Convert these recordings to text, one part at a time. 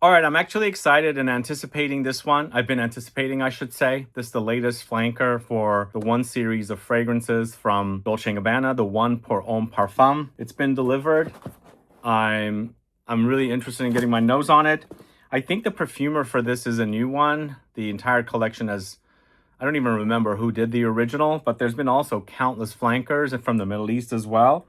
All right, I'm actually excited and anticipating this one. I've been anticipating, I should say. This is the latest flanker for the one series of fragrances from Dolce & Gabbana, the One Parfum. It's been delivered. I'm really interested in getting my nose on it. I think the perfumer for this is a new one. The entire collection has, I don't even remember who did the original, but there's been also countless flankers from the Middle East as well,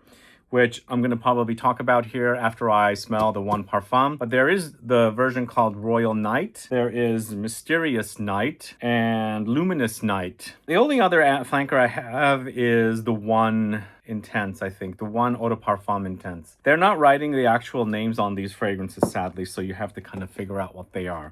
which I'm going to probably talk about here after I smell the One Parfum. But there is the version called Royal Night. There is Mysterious Night and Luminous Night. The only other flanker I have is the One Intense, I think. The One Eau de Parfum Intense. They're not writing the actual names on these fragrances, sadly, so you have to kind of figure out what they are.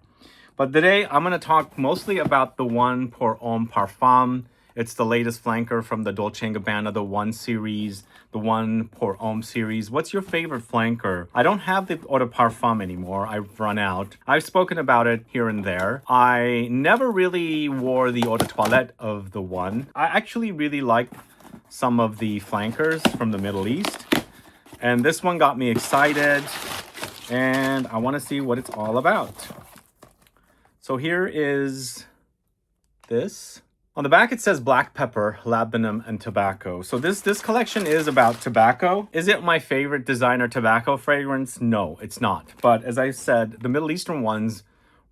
But today, I'm going to talk mostly about the One Parfum. It's the latest flanker from the Dolce & Gabbana, the One series, the One Parfum series. What's your favorite flanker? I don't have the Eau de Parfum anymore. I've run out. I've spoken about it here and there. I never really wore the Eau de Toilette of the One. I actually really liked some of the flankers from the Middle East. And this one got me excited. And I want to see what it's all about. So here is this. On the back, it says black pepper, labdanum, and tobacco. So this collection is about tobacco. Is it my favorite designer tobacco fragrance? No, it's not. But as I said, the Middle Eastern ones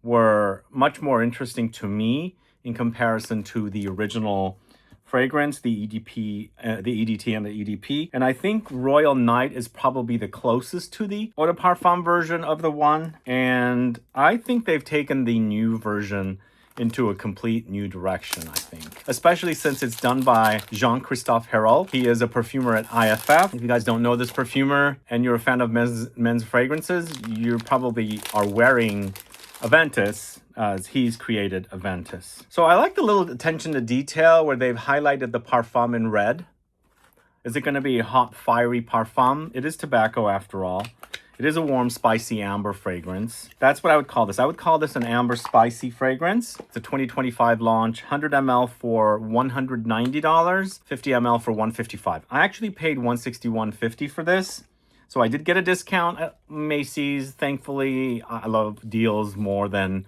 were much more interesting to me in comparison to the original fragrance, the EDP, the EDT and the EDP. And I think Royal Night is probably the closest to the Eau de Parfum version of the One. And I think they've taken the new version into a complete new direction, I think. Especially since it's done by Jean-Christophe Herault. He is a perfumer at IFF. If you guys don't know this perfumer and you're a fan of men's fragrances, you probably are wearing Aventus, as he's created Aventus. So I like the little attention to detail where they've highlighted the parfum in red. Is it going to be a hot, fiery parfum? It is tobacco after all. It is a warm, spicy amber fragrance. That's what I would call this. I would call this an amber spicy fragrance. It's a 2025 launch, 100 ml for $190, 50 ml for $155. I actually paid $161.50 for this. So I did get a discount at Macy's. Thankfully, I love deals more than,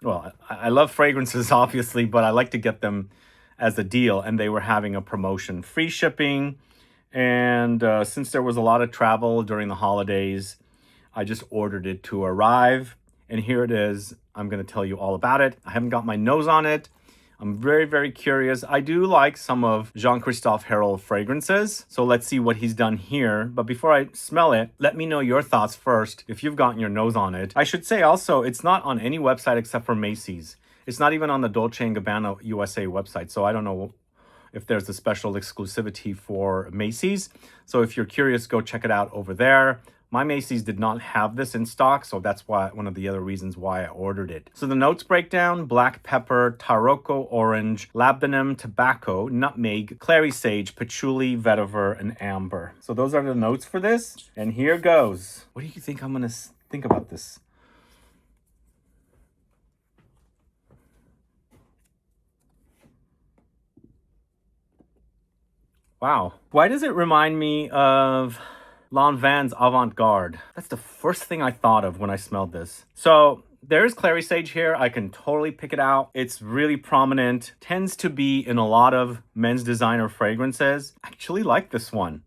well, I love fragrances, obviously, but I like to get them as a deal. And they were having a promotion. Free shipping. And since there was a lot of travel during the holidays, I just ordered it to arrive. And here it is. I'm going to tell you all about it. I haven't got my nose on it. I'm very, very curious. I do like some of Jean-Christophe Herault fragrances. So let's see what he's done here. But before I smell it, let me know your thoughts first if you've gotten your nose on it. I should say also, it's not on any website except for Macy's. It's not even on the Dolce & Gabbana USA website. So I don't know if there's a special exclusivity for Macy's. So if you're curious, go check it out over there. My Macy's did not have this in stock, so that's why one of the other reasons why I ordered it. So the notes breakdown: black pepper, Tarocco orange, labdanum, tobacco, nutmeg, clary sage, patchouli, vetiver, and amber. So those are the notes for this. And here goes. What do you think I'm gonna think about this? Wow. Why does it remind me of Lanvin's Avant-Garde? That's the first thing I thought of when I smelled this. So there's clary sage here. I can totally pick it out. It's really prominent. Tends to be in a lot of men's designer fragrances. I actually like this one.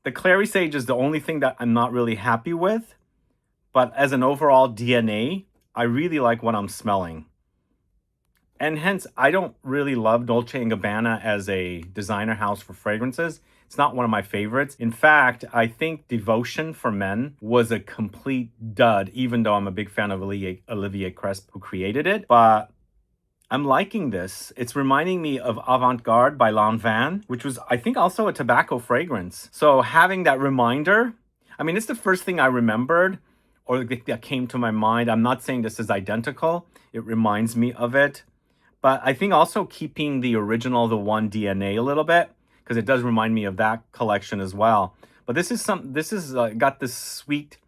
The clary sage is the only thing that I'm not really happy with. But as an overall DNA, I really like what I'm smelling. And hence, I don't really love Dolce & Gabbana as a designer house for fragrances. It's not one of my favorites. In fact, I think Devotion for Men was a complete dud, even though I'm a big fan of Olivier Cresp, who created it. But I'm liking this. It's reminding me of Avant-Garde by Lanvin, which was, I think, also a tobacco fragrance. So having that reminder, I mean, it's the first thing I remembered or that came to my mind. I'm not saying this is identical. It reminds me of it. But I think also keeping the original, the One DNA a little bit, because it does remind me of that collection as well. But this is got this sweet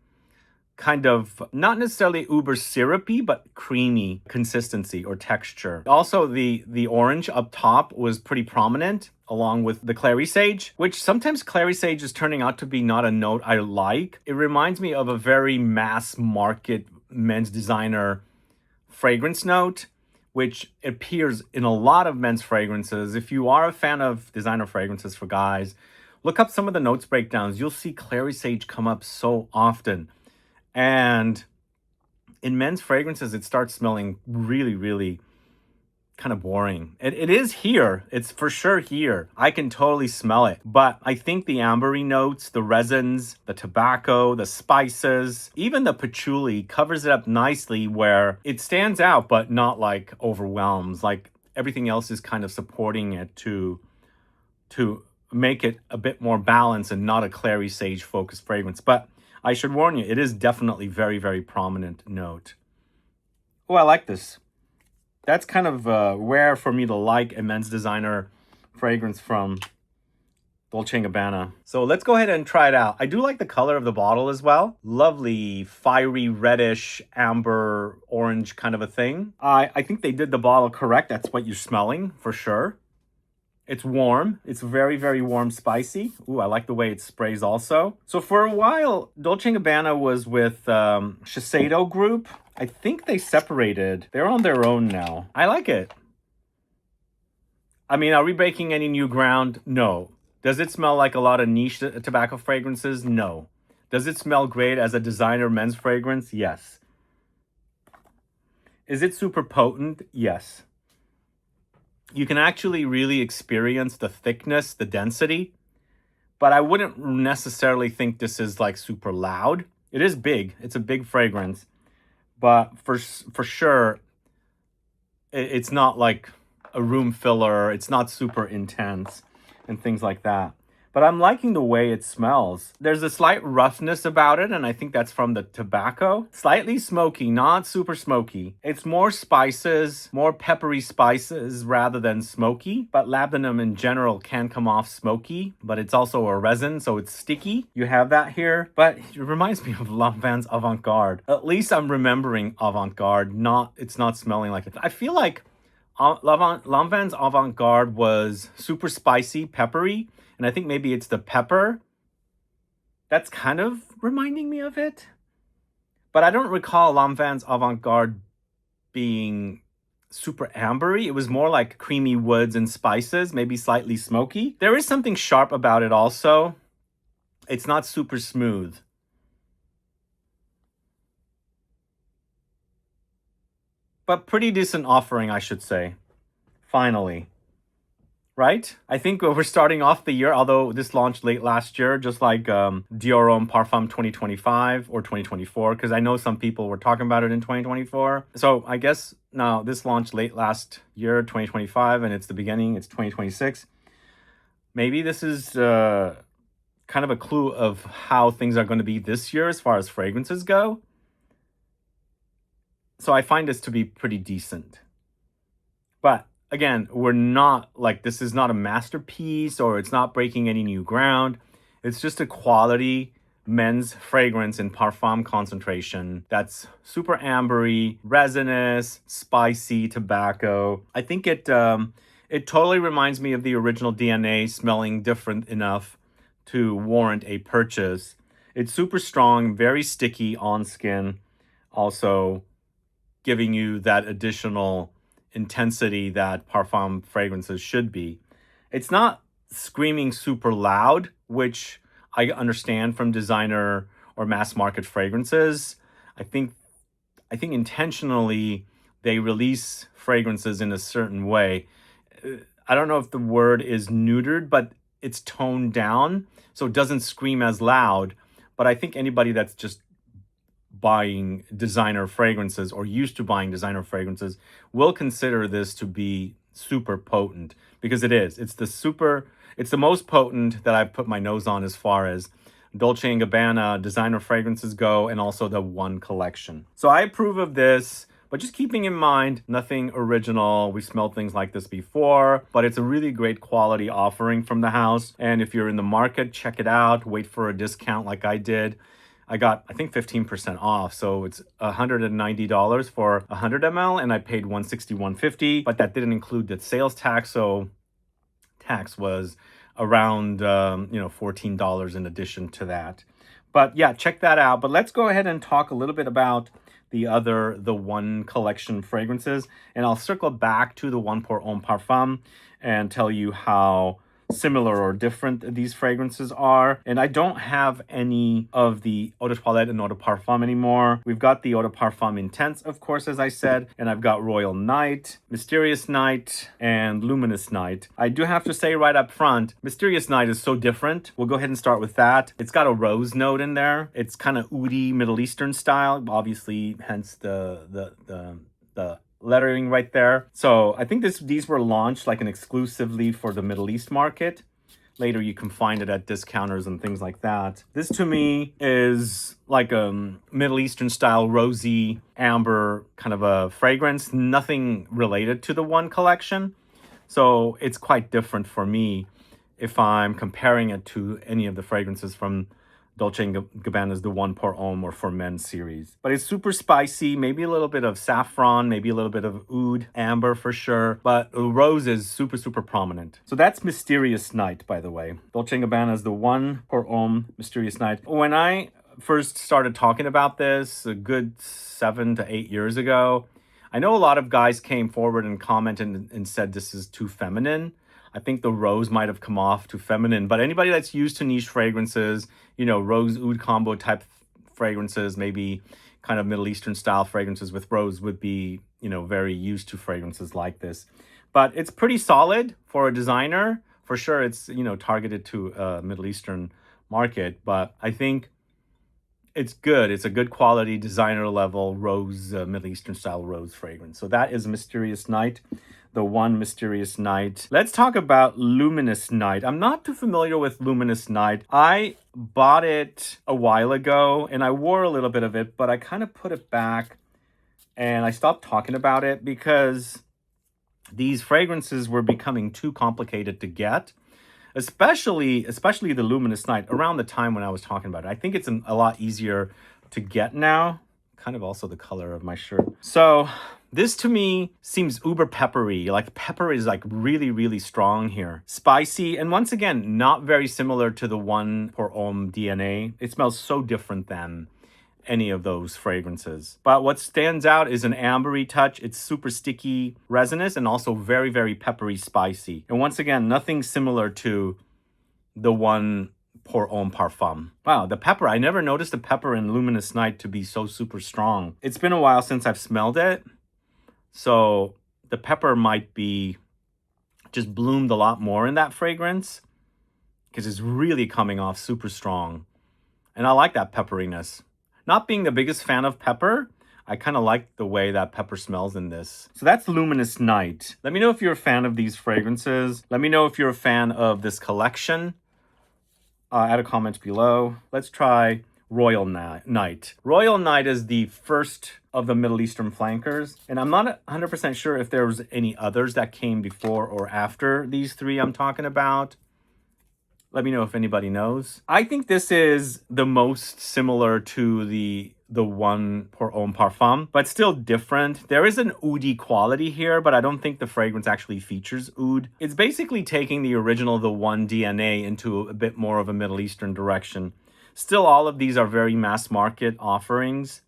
kind of not necessarily uber syrupy, but creamy consistency or texture. Also, the orange up top was pretty prominent along with the Clary Sage, which sometimes Clary Sage is turning out to be not a note I like. It reminds me of a very mass market men's designer fragrance note, which appears in a lot of men's fragrances. If you are a fan of designer fragrances for guys, look up some of the notes breakdowns. You'll see Clary Sage come up so often. And in men's fragrances, it starts smelling really, really kind of boring. It is here. It's for sure here. I can totally smell it. But I think the ambery notes, the resins, the tobacco, the spices, even the patchouli covers it up nicely where it stands out, but not like overwhelms. Like everything else is kind of supporting it to make it a bit more balanced and not a Clary Sage focused fragrance. But I should warn you, it is definitely very, very prominent note. Oh, I like this. That's kind of rare for me to like a men's designer fragrance from Dolce Gabbana. So let's go ahead and try it out. I do like the color of the bottle as well. Lovely, fiery, reddish, amber, orange kind of a thing. I think they did the bottle correct. That's what you're smelling for sure. It's warm. It's very, very warm, spicy. Ooh, I like the way it sprays also. So for a while, Dolce & Gabbana was with Shiseido Group. I think they separated. They're on their own now. I like it. I mean, are we breaking any new ground? No. Does it smell like a lot of niche tobacco fragrances? No. Does it smell great as a designer men's fragrance? Yes. Is it super potent? Yes. You can actually really experience the thickness, the density, but I wouldn't necessarily think this is like super loud. It is big. It's a big fragrance, but for sure, it's not like a room filler. It's not super intense and things like that. But I'm liking the way it smells. There's a slight roughness about it, and I think that's from the tobacco. Slightly smoky, not super smoky. It's more spices, more peppery spices rather than smoky. But Labdanum in general can come off smoky, but it's also a resin, so it's sticky. You have that here. But it reminds me of Lanvin's Avant Garde. At least I'm remembering Avant Garde. It's not smelling like it. I feel like Lanvin's Avant Garde was super spicy, peppery. And I think maybe it's the pepper that's kind of reminding me of it. But I don't recall Lanvin's Avant Garde being super ambery. It was more like creamy woods and spices, maybe slightly smoky. There is something sharp about it also. It's not super smooth. But pretty decent offering, I should say. Finally. Right? I think we're starting off the year, although this launched late last year, just like One Parfum 2025 or 2024, because I know some people were talking about it in 2024. So I guess now this launched late last year, 2025, and it's the beginning, it's 2026. Maybe this is kind of a clue of how things are going to be this year as far as fragrances go. So I find this to be pretty decent. But again, we're not like, this is not a masterpiece or it's not breaking any new ground. It's just a quality men's fragrance in parfum concentration that's super ambery, resinous, spicy, tobacco. I think it totally reminds me of the original DNA, smelling different enough to warrant a purchase. It's super strong, very sticky on skin, also giving you that additional intensity that parfum fragrances should be. It's not screaming super loud, which I understand from designer or mass market fragrances. I think intentionally they release fragrances in a certain way. I don't know if the word is neutered, but it's toned down so it doesn't scream as loud. But I think anybody that's just buying designer fragrances or used to buying designer fragrances will consider this to be super potent, because it is. It's the most potent that I've put my nose on as far as Dolce & Gabbana designer fragrances go, and also the One collection. So I approve of this, but just keeping in mind, nothing original. We smelled things like this before, but it's a really great quality offering from the house. And if you're in the market, check it out. Wait for a discount like I did. I got, I think, 15% off. So it's $190 for 100 ml, and I paid $161.50, but that didn't include the sales tax. So tax was around, $14 in addition to that. But yeah, check that out. But let's go ahead and talk a little bit about the One collection fragrances. And I'll circle back to the One Pour Homme Parfum and tell you how similar or different these fragrances are. And I don't have any of the Eau de Toilette and Eau de Parfum anymore. We've got the Eau de Parfum Intense, of course, as I said, and I've got Royal Night, Mysterious Night, and Luminous Night. I do have to say right up front, Mysterious Night is so different. We'll go ahead and start with that. It's got a rose note in there. It's kind of oudi Middle Eastern style, obviously, hence the lettering right there. So I think these were launched like an exclusively for the Middle East market. Later you can find it at discounters and things like that. This to me is like a Middle Eastern style rosy amber kind of a fragrance, nothing related to the One collection. So it's quite different for me if I'm comparing it to any of the fragrances from Dolce & Gabbana's The One Pour Homme or For Men series. But it's super spicy, maybe a little bit of saffron, maybe a little bit of oud, amber for sure. But rose is super, super prominent. So that's Mysterious Night, by the way. Dolce & Gabbana's The One Pour Homme Mysterious Night. When I first started talking about this a good 7 to 8 years ago, I know a lot of guys came forward and commented and said this is too feminine. I think the rose might have come off too feminine, but anybody that's used to niche fragrances, rose oud combo type fragrances, maybe kind of Middle Eastern style fragrances with rose would be, very used to fragrances like this. But it's pretty solid for a designer. For sure, it's, targeted to a Middle Eastern market, but I think it's good. It's a good quality designer level rose, Middle Eastern style rose fragrance. So that is Mysterious Night. The One Mysterious Night. Let's talk about Luminous Night. I'm not too familiar with Luminous Night. I bought it a while ago and I wore a little bit of it, but I kind of put it back and I stopped talking about it because these fragrances were becoming too complicated to get, especially the Luminous Night around the time when I was talking about it. I think it's a lot easier to get now. Kind of also the color of my shirt. So this to me seems uber peppery. Like pepper is like really, really strong here. Spicy, and once again, not very similar to the One Pour Homme DNA. It smells so different than any of those fragrances. But what stands out is an ambery touch. It's super sticky, resinous, and also very, very peppery, spicy. And once again, nothing similar to the One Pour Homme Parfum. Wow, the pepper. I never noticed the pepper in Luminous Night to be so super strong. It's been a while since I've smelled it. So the pepper might be just bloomed a lot more in that fragrance because it's really coming off super strong. And I like that pepperiness. Not being the biggest fan of pepper, I kind of like the way that pepper smells in this. So that's Luminous Night. Let me know if you're a fan of these fragrances. Let me know if you're a fan of this collection. Add a comment below. Let's try Royal Night. Royal Night is the first of the Middle Eastern flankers, and I'm not 100% sure if there was any others that came before or after these three I'm talking about. Let me know if anybody knows. I think this is the most similar to the One Pour Homme Parfum, but still different. There is an oudi quality here, but I don't think the fragrance actually features oud. It's basically taking the original The One DNA into a bit more of a Middle Eastern direction. Still, all of these are very mass market offerings.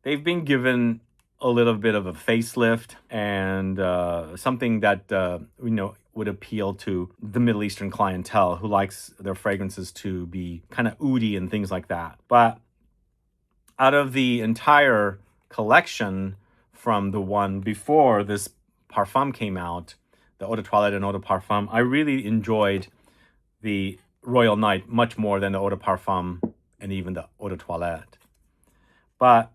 They've been given a little bit of a facelift and something that, would appeal to the Middle Eastern clientele who likes their fragrances to be kind of oudi and things like that. But out of the entire collection from the one before this parfum came out, the Eau de Toilette and Eau de Parfum, I really enjoyed the Royal Night much more than the Eau de Parfum and even the Eau de Toilette. But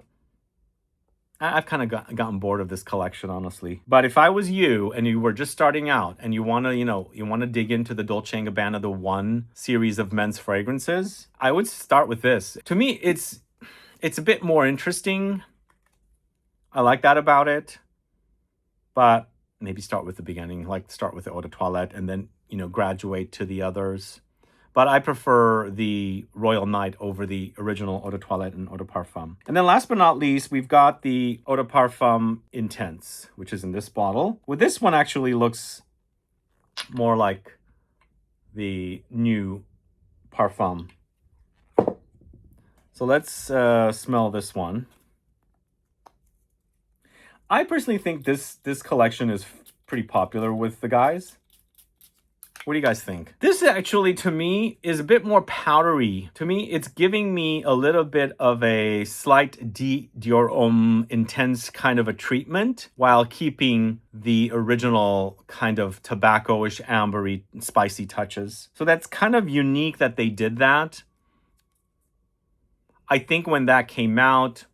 I've kind of gotten bored of this collection, honestly. But if I was you and you were just starting out and you want to dig into the Dolce & Gabbana, the One series of men's fragrances, I would start with this. To me, it's a bit more interesting. I like that about it. But maybe start with the beginning, like start with the Eau de Toilette and then, graduate to the others. but I prefer the Royal Night over the original Eau de Toilette and Eau de Parfum. And then last but not least, we've got the Eau de Parfum Intense, which is in this bottle. Well, this one actually looks more like the new Parfum. So let's smell this one. I personally think this collection is pretty popular with the guys. What do you guys think? This actually, to me, is a bit more powdery. To me, it's giving me a little bit of a slight Dior Homme Intense kind of a treatment while keeping the original kind of tobacco-ish, ambery, spicy touches. So that's kind of unique that they did that. I think when that came out,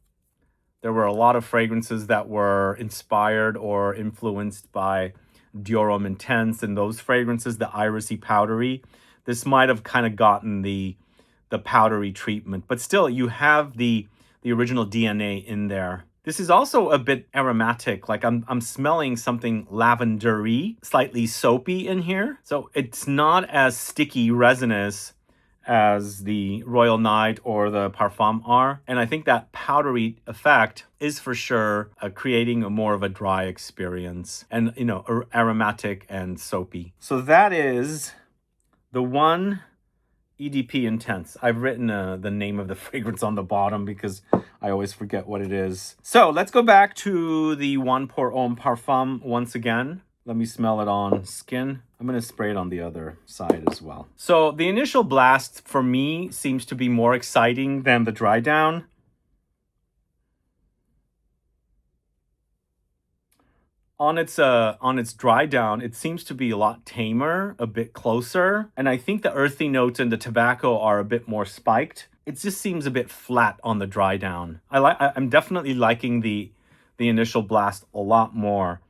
there were a lot of fragrances that were inspired or influenced by Dior Homme Intense and those fragrances, the irisy, powdery. This might have kind of gotten the powdery treatment, but still you have the original DNA in there. This is also a bit aromatic, like I'm smelling something lavendery, slightly soapy in here. So it's not as sticky, resinous as the Royal Night or the Parfum are. And I think that powdery effect is for sure creating a more of a dry experience and, you know, aromatic and soapy. So that is the one EDP Intense. I've written the name of the fragrance on the bottom because I always forget what it is. So let's go back to the One Parfum once again. Let me smell it on skin. I'm going to spray it on the other side as well. So the initial blast for me seems to be more exciting than the dry down. On its dry down, it seems to be a lot tamer, a bit closer. And I think the earthy notes and the tobacco are a bit more spiked. It just seems a bit flat on the dry down. I'm definitely liking the initial blast a lot more.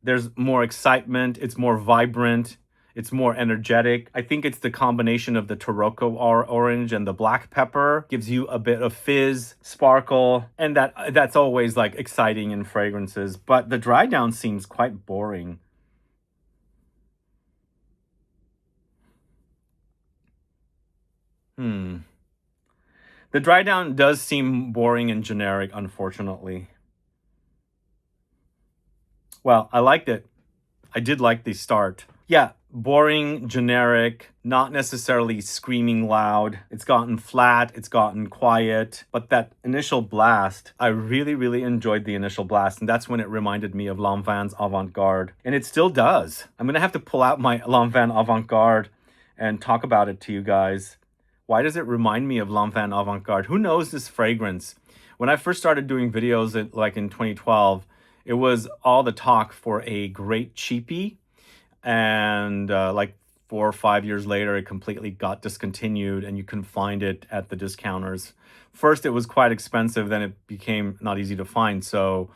There's more excitement, it's more vibrant, it's more energetic. I think it's the combination of the Tarocco orange and the black pepper gives you a bit of fizz, sparkle, and that's always like exciting in fragrances. But the dry down seems quite boring. The dry down does seem boring and generic, unfortunately. Well, I liked it. I did like the start. Yeah, boring, generic, not necessarily screaming loud. It's gotten flat, it's gotten quiet. But that initial blast, I really, really enjoyed the initial blast. And that's when it reminded me of Lanvin's Avant Garde. And it still does. I'm going to have to pull out my Lanvin Avant Garde and talk about it to you guys. Why does it remind me of Lanvin Avant Garde? Who knows this fragrance? When I first started doing videos in 2012, it was all the talk for a great cheapie, and like 4 or 5 years later, it completely got discontinued and you couldn't find it at the discounters. First, it was quite expensive, then it became not easy to find, so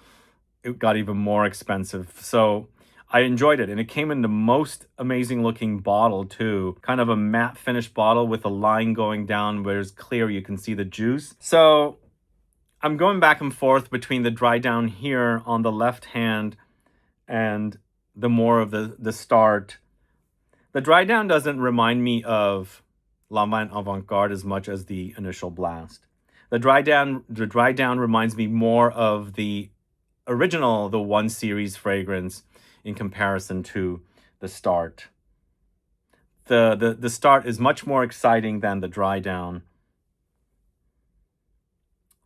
it got even more expensive. So I enjoyed it, and it came in the most amazing looking bottle too. Kind of a matte finish bottle with a line going down where it's clear, you can see the juice. So I'm going back and forth between the dry down here on the left hand and the more of the start. The dry down doesn't remind me of Lanvin Avant Garde as much as the initial blast. The dry down reminds me more of the original, the One series fragrance in comparison to the start. The start is much more exciting than the dry down.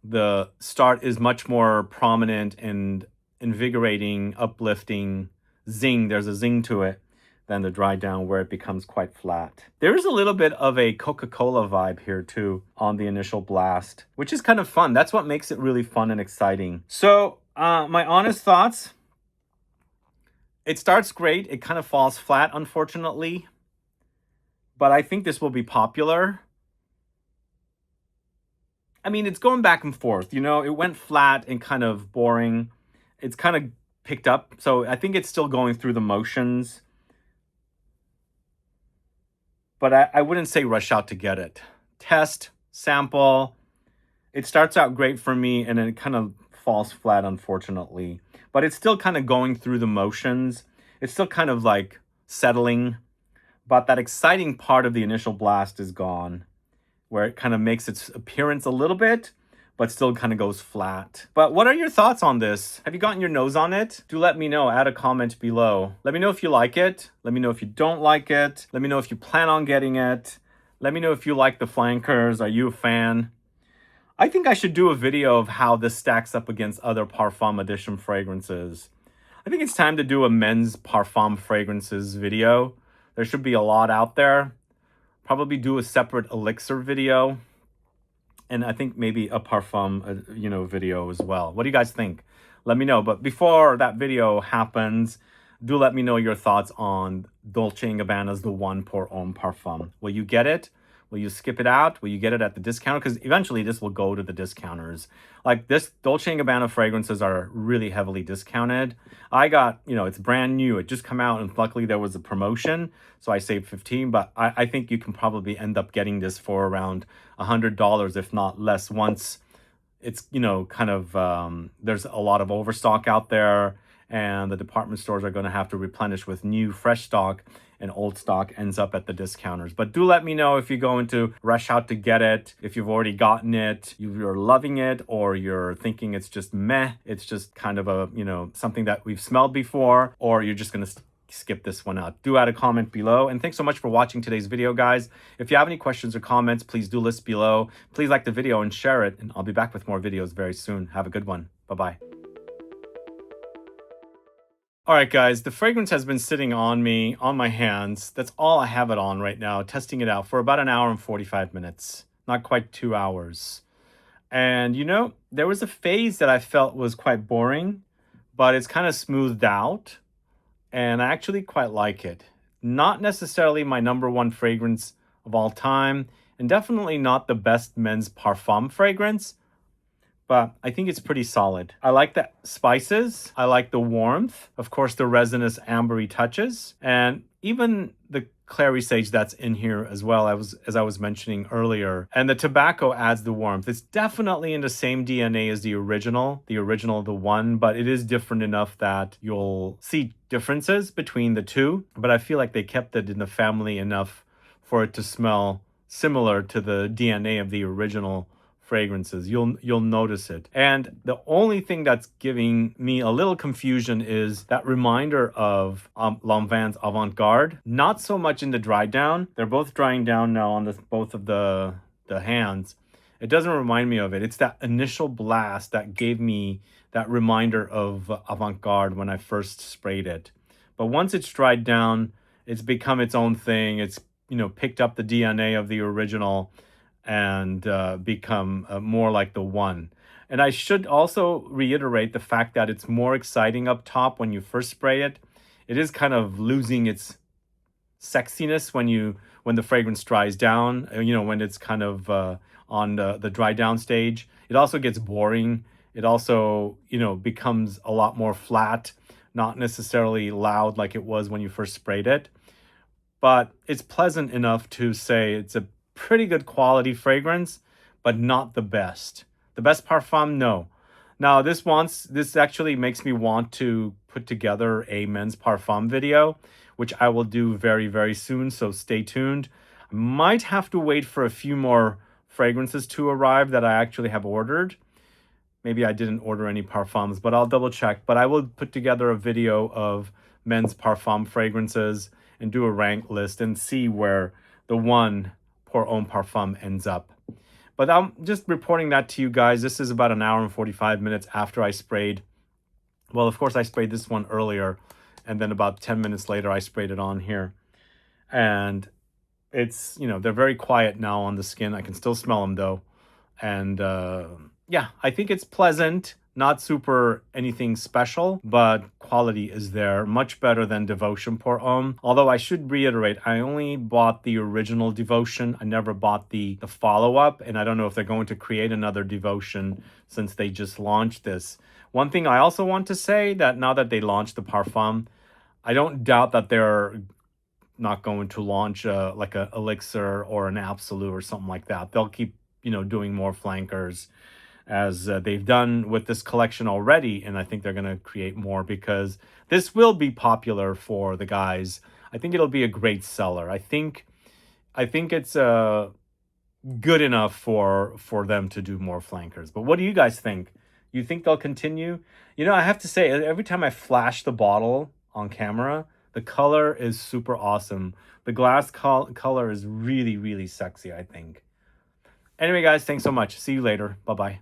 The start is much more prominent and invigorating, uplifting, zing. There's a zing to it than the dry down where it becomes quite flat. There's a little bit of a Coca-Cola vibe here too on the initial blast, which is kind of fun. That's what makes it really fun and exciting. So my honest thoughts, it starts great. It kind of falls flat, unfortunately, but I think this will be popular. I mean, it's going back and forth, you know, it went flat and kind of boring. It's kind of picked up. So I think it's still going through the motions. But I wouldn't say rush out to get it. Test, sample. It starts out great for me and then it kind of falls flat, unfortunately. But it's still kind of going through the motions. It's still kind of like settling. but that exciting part of the initial blast is gone, where it kind of makes its appearance a little bit, but still kind of goes flat. But what are your thoughts on this? Have you gotten your nose on it? Do let me know. Add a comment below. Let me know if you like it. Let me know if you don't like it. Let me know if you plan on getting it. Let me know if you like the flankers. Are you a fan? I think I should do a video of how this stacks up against other Parfum Edition fragrances. I think it's time to do a men's Parfum fragrances video. There should be a lot out there. Probably do a separate elixir video. And I think maybe a Parfum, video as well. What do you guys think? Let me know. But before that video happens, do let me know your thoughts on Dolce & Gabbana's The One Parfum. Will you get it? Will you skip it out? Will you get it at the discounter? Because eventually this will go to the discounters. Like this, Dolce & Gabbana fragrances are really heavily discounted. I got, it's brand new. It just come out and luckily there was a promotion. So I saved 15, but I think you can probably end up getting this for around $100, if not less, once it's, there's a lot of overstock out there and the department stores are going to have to replenish with new fresh stock, and old stock ends up at the discounters. But do let me know if you're going to rush out to get it, if you've already gotten it, you're loving it, or you're thinking it's just meh, it's just kind of a, something that we've smelled before, or you're just going to skip this one out. Do add a comment below. And thanks so much for watching today's video, guys. If you have any questions or comments, please do list below. Please like the video and share it, and I'll be back with more videos very soon. Have a good one. Bye-bye. All right, guys, the fragrance has been sitting on me, on my hands. That's all I have it on right now, testing it out for about 1 hour and 45 minutes, not quite 2 hours. And, there was a phase that I felt was quite boring, but it's kind of smoothed out, and I actually quite like it. Not necessarily my #1 fragrance of all time, and definitely not the best men's parfum fragrance, but I think it's pretty solid. I like the spices. I like the warmth. Of course, the resinous ambery touches. And even the clary sage that's in here as well, as I was mentioning earlier. And the tobacco adds the warmth. It's definitely in the same DNA as the original, the one, but it is different enough that you'll see differences between the two. But I feel like they kept it in the family enough for it to smell similar to the DNA of the original fragrances. You'll notice it. And the only thing that's giving me a little confusion is that reminder of Lanvin's Avant-Garde. Not so much in the dry down. They're both drying down now on both of the hands. It doesn't remind me of it. It's that initial blast that gave me that reminder of Avant-Garde when I first sprayed it. But once it's dried down, it's become its own thing. It's picked up the DNA of the original and become more like the one. And I should also reiterate the fact that it's more exciting up top when you first spray it. It is kind of losing its sexiness when the fragrance dries down, when it's kind of on the dry down stage. It also gets boring. It also, becomes a lot more flat, not necessarily loud like it was when you first sprayed it. But it's pleasant enough to say it's a pretty good quality fragrance, but not the best. The best parfum, no. Now this actually makes me want to put together a men's parfum video, which I will do very, very soon, so stay tuned. I might have to wait for a few more fragrances to arrive that I actually have ordered. Maybe I didn't order any parfums, but I'll double check. But I will put together a video of men's parfum fragrances and do a rank list and see where the One Parfum ends up. But I'm just reporting that to you guys. This is about 1 hour and 45 minutes after I sprayed. Well, of course, I sprayed this one earlier, and then about 10 minutes later, I sprayed it on here. And it's, they're very quiet now on the skin. I can still smell them, though. And yeah, I think it's pleasant. Not super anything special, but quality is there. Much better than Devotion pour Homme. Although I should reiterate, I only bought the original Devotion. I never bought the follow-up, and I don't know if they're going to create another Devotion since they just launched this. One thing I also want to say, that now that they launched the Parfum, I don't doubt that they're not going to launch like a Elixir or an Absolute or something like that. They'll keep, doing more flankers, as they've done with this collection already, and I think they're going to create more because this will be popular for the guys. I think it'll be a great seller. I think it's good enough for them to do more flankers. But what do you guys think? You think they'll continue? You know, I have to say, every time I flash the bottle on camera, the color is super awesome. The glass color is really, really sexy, I think. Anyway, guys, thanks so much. See you later. Bye-bye.